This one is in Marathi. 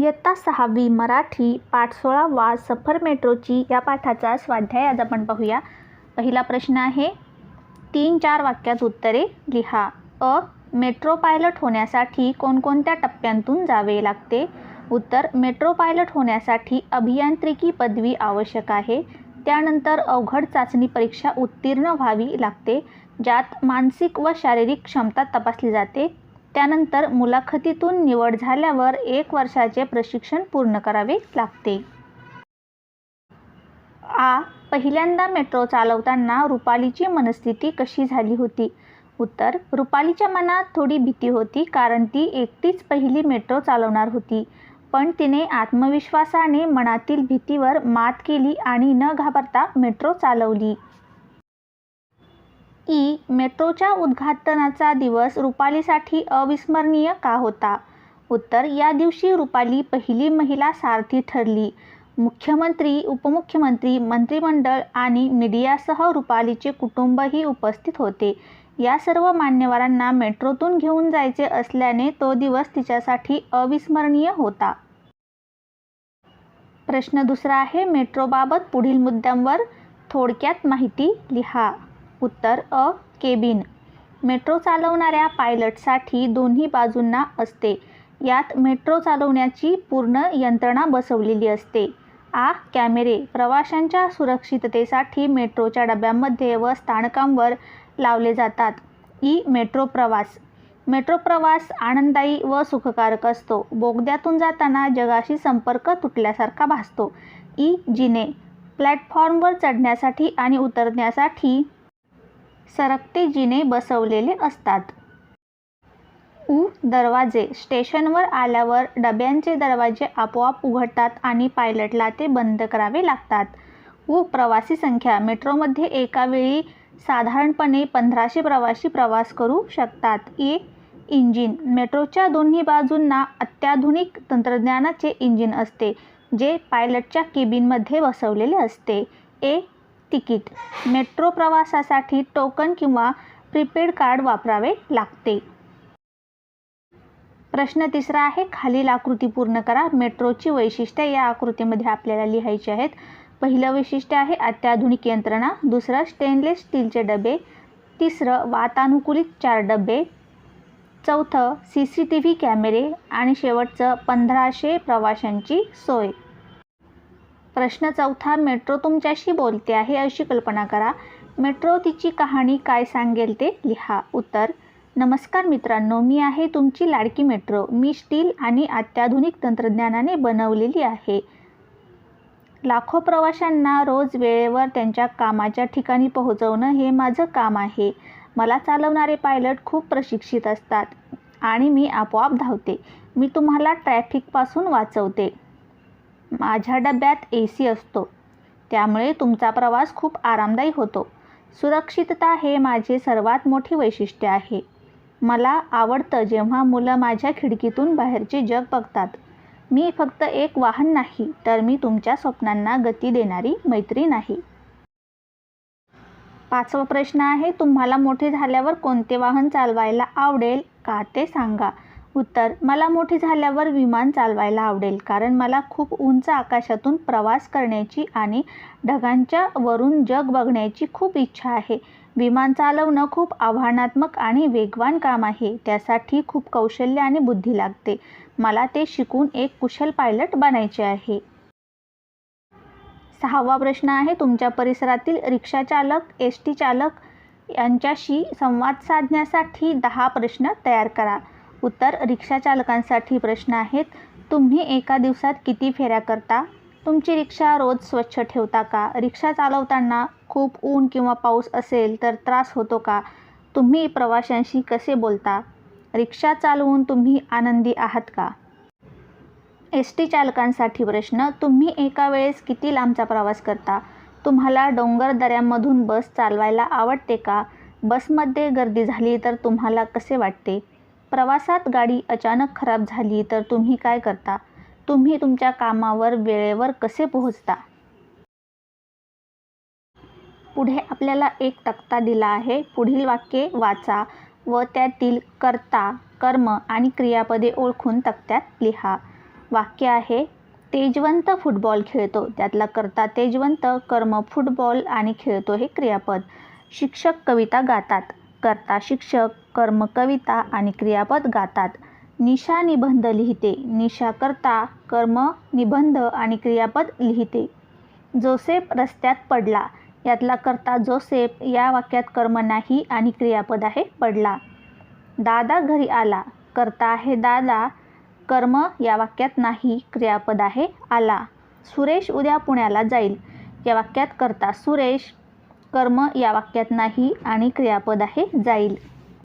इयत्ता 6वी मराठी पाठ 16 सफर मेट्रोची या पाठाचा स्वाध्याय आज आपण पाहूया। पहिला प्रश्न आहे, 3-4 वाक्यात उत्तरे लिहा। मेट्रो पायलट होण्यासाठी कोणकोणत्या टप्प्यांतून जावे लागते? उत्तर, मेट्रो पायलट होण्यासाठी अभियांत्रिकी पदवी आवश्यक आहे। त्यानंतर अवघड चाचणी परीक्षा उत्तीर्ण व्हावी लागते, ज्यात मानसिक व शारीरिक क्षमता तपासली जाते। त्यानंतर मुलाखतीतून निवड झाल्यावर 1 वर्षाचे प्रशिक्षण पूर्ण करावे लागते। पहिल्यांदा मेट्रो चालवताना रुपालीची मनस्थिती कशी झाली होती? उत्तर, रुपालीच्या मनात थोडी भीती होती, कारण ती एकटीच पहिली मेट्रो चालवणार होती। पण तिने आत्मविश्वासाने मनातील भीतीवर मात केली आणि न घाबरता मेट्रो चालवली। मेट्रोच्या उद्घाटनाचा दिवस रुपालीसाठी अविस्मरणीय का होता? उत्तर, या दिवशी रुपाली पहिली महिला सारथी ठरली। मुख्यमंत्री, उपमुख्यमंत्री, मंत्रिमंडळ आणि मीडियासह रुपालीचे कुटुंबही उपस्थित होते। या सर्व मान्यवरांना मेट्रोतून घेऊन जायचे असल्याने तो दिवस तिच्यासाठी अविस्मरणीय होता। प्रश्न दुसरा आहे, मेट्रोबाबत पुढील मुद्द्यांवर थोडक्यात माहिती लिहा। उत्तर, केबिन मेट्रो चालवणाऱ्या पायलटसाठी दोन्ही बाजूंना असते। यात मेट्रो चालवण्याची पूर्ण यंत्रणा बसवलेली असते। कॅमेरे प्रवाशांच्या सुरक्षिततेसाठी मेट्रोच्या डब्यांमध्ये व स्थानकांवर लावले जातात। मेट्रो प्रवास आनंददायी व सुखकारक असतो। बोगद्यातून जाताना जगाशी संपर्क तुटल्यासारखा भासतो। जिने प्लॅटफॉर्मवर चढण्यासाठी आणि उतरण्यासाठी सरकते जिने बसवलेले असतात। दरवाजे स्टेशनवर आल्यावर डब्यांचे दरवाजे आपोआप उघडतात आणि पायलटला ते बंद करावे लागतात। प्रवासी संख्या मेट्रोमध्ये एका वेळी साधारणपणे 1500 प्रवासी प्रवास करू शकतात। इंजिन मेट्रोच्या दोन्ही बाजूंना अत्याधुनिक तंत्रज्ञानाचे इंजिन असते, जे पायलटच्या केबिनमध्ये बसवलेले असते। तिकीट मेट्रो प्रवासासाठी टोकन किंवा प्रीपेड कार्ड वापरावे लागते। प्रश्न तिसरा आहे, खालील आकृती पूर्ण करा। मेट्रोची वैशिष्ट्ये या आकृतीमध्ये आपल्याला लिहायची आहेत। पहिलं वैशिष्ट्य आहे अत्याधुनिक यंत्रणा, दुसरं स्टेनलेस स्टीलचे डबे, तिसरं वातानुकूलित 4 डबे, चौथं CCTV कॅमेरे आणि शेवटचं 1500 प्रवाशांची सोय। प्रश्न चौथा, मेट्रो तुमच्याशी बोलते आहे अशी कल्पना करा। मेट्रो तिची कहाणी काय सांगेल ते लिहा। उत्तर, नमस्कार मित्रांनो, मी आहे तुमची लाडकी मेट्रो। मी स्टील आणि अत्याधुनिक तंत्रज्ञानाने बनवलेली आहे। लाखो प्रवाशांना रोज वेळेवर त्यांच्या कामाच्या ठिकाणी पोहोचवणं हे माझं काम आहे। मला चालवणारे पायलट खूप प्रशिक्षित असतात आणि मी आपोआप धावते। मी तुम्हाला ट्रॅफिकपासून वाचवते। माझ्या डब्यात AC असतो, त्यामुळे तुमचा प्रवास खूप आरामदायी होतो। सुरक्षितता हे माझे सर्वात मोठे वैशिष्ट्य आहे। मला आवडतं जेव्हा मुलं माझ्या खिडकीतून बाहेरचे जग बघतात। मी फक्त एक वाहन नाही, तर मी तुमच्या स्वप्नांना गती देणारी मैत्रीण आहे। 5वा प्रश्न आहे, तुम्हाला मोठे झाल्यावर कोणते वाहन चालवायला आवडेल का ते सांगा। उत्तर, मला मोठे झाल्यावर विमान चालवायला आवडेल, कारण मला खूप उंच आकाशातून प्रवास करण्याची आणि ढगांच्या वरून जग बघण्याची खूप इच्छा आहे। विमान चालवणं खूप आव्हानात्मक आणि वेगवान काम आहे। त्यासाठी खूप कौशल्य आणि बुद्धी लागते। मला ते शिकून एक कुशल पायलट बनायचे आहे। 6वा प्रश्न आहे, तुमच्या परिसरातील रिक्षाचालक, ST चालक यांच्याशी संवाद साधण्यासाठी 10 प्रश्न तयार करा। उत्तर, रिक्षाचालकांसाठी प्रश्न आहेत, तुम्ही एका दिवसात किती फेऱ्या करता? तुमची रिक्षा रोज स्वच्छ ठेवता का? रिक्षा चालवताना खूप ऊन किंवा पाऊस असेल तर त्रास होतो का? तुम्ही प्रवाशांशी कसे बोलता? रिक्षा चालवून तुम्ही आनंदी आहात का? ST चालकांसाठी प्रश्न, तुम्ही एका वेळेस किती लांबचा प्रवास करता? तुम्हाला डोंगर दऱ्यांमधून बस चालवायला आवडते का? बसमध्ये गर्दी झाली तर तुम्हाला कसे वाटते? प्रवासात गाडी अचानक खराब झाली तर तुम्ही काय करता? तुम्ही तुमच्या कामावर वेळेवर कसे पोहोचता? पुढे आपल्याला एक तक्ता दिला आहे। पुढील वाक्ये वाचा व त्यातील कर्ता, कर्म आणि क्रियापदे ओळखून तक्त्यात लिहा। वाक्य आहे तेजवंत फुटबॉल खेळतो. त्यातला कर्ता तेजवंत, कर्म फुटबॉल आणि खेळतो हे क्रियापद. शिक्षक कविता गातात. कर्ता शिक्षक, कर्म कविता आणि क्रियापद गातात. निशा निबंध लिहिते. निशा कर्ता, कर्म निबंध आणि क्रियापद लिहिते. जोसेफ रस्त्यात पडला. यातला कर्ता जोसेफ, या वाक्यात कर्म नाही आणि क्रियापद आहे पडला. दादा घरी आला. कर्ता आहे दादा, कर्म या वाक्यात नाही, क्रियापद आहे आला. सुरेश उद्या पुण्याला जाईल. या वाक्यात कर्ता सुरेश, कर्म या वाक्यात नाही आणि क्रियापद आहे जाईल.